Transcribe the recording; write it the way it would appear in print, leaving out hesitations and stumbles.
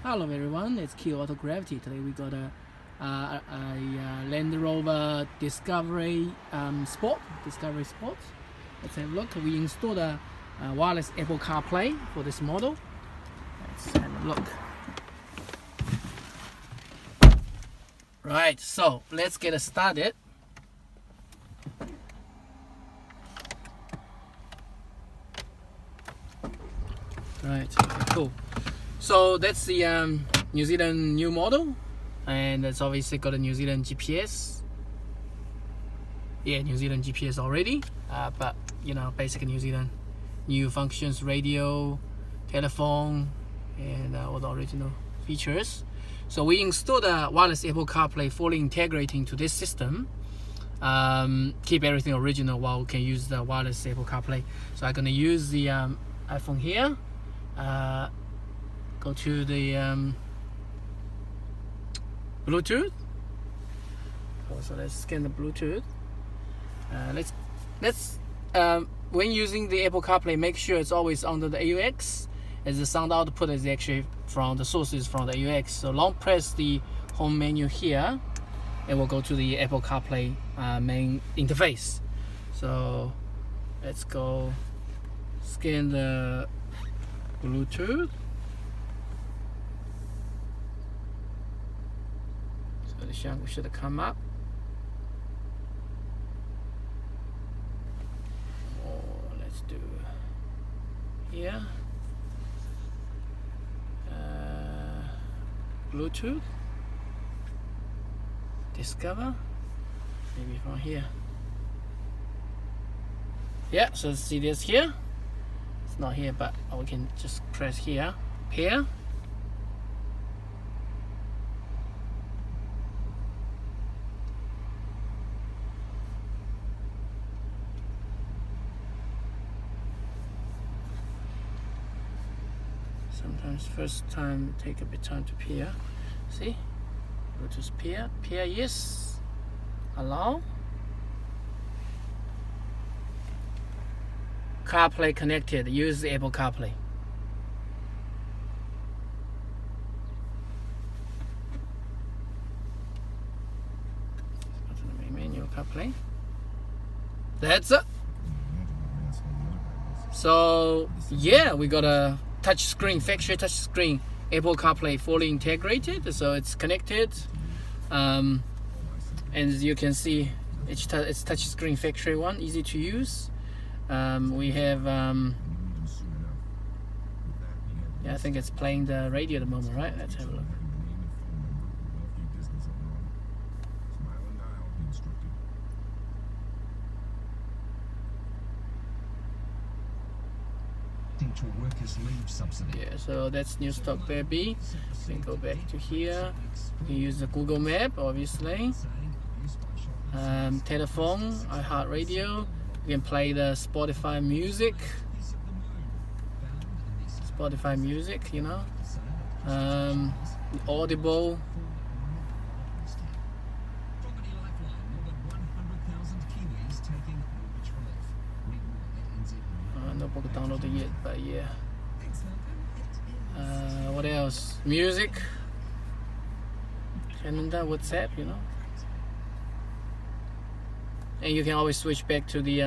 Hello everyone, it's Q Auto Gravity. Today we got a Land Rover Discovery Sport. Let's have a look. We installed a wireless Apple CarPlay for this model. Let's have a look. Right, so let's get it started. Right, okay, cool. So that's the New Zealand new model, and it's obviously got a New Zealand GPS. Yeah, New Zealand GPS already, but you know, basic New Zealand new functions, radio, telephone, and all the original features. So we installed a wireless Apple CarPlay fully integrating to this system. Keep everything original while we can use the wireless Apple CarPlay. So I'm gonna use the iPhone here. Go to the Bluetooth. So let's scan the Bluetooth. Let's when using the Apple CarPlay, make sure it's always under the AUX, as the sound output is actually from the sources from the AUX. So long press the home menu here, and we'll go to the Apple CarPlay main interface. So let's go scan the Bluetooth. So the shunt should have come up. Let's do here. Bluetooth. Discover. Maybe from here. Yeah, so see this here. It's not here, but we can just press here. Pair. Sometimes first time take a bit time to pair. See? Bluetooth pair. Pair, yes. Allow. CarPlay connected. Use the Apple CarPlay. Go to the main menu, CarPlay. That's it. So yeah, we got a touch screen, factory touch screen, Apple CarPlay fully integrated. So it's connected, and as you can see, it's touch screen factory one, easy to use. We have yeah, I think it's playing the radio at the moment, right? Let's have a look. To workers' leave subsidy. Yeah, so that's new stock baby. We can go back to here. We use the Google Map, obviously. Telephone, iHeartRadio. We can play the Spotify music. You know. Audible. Not downloaded yet, but yeah. What else? Music. Calendar, WhatsApp, you know. And you can always switch back to the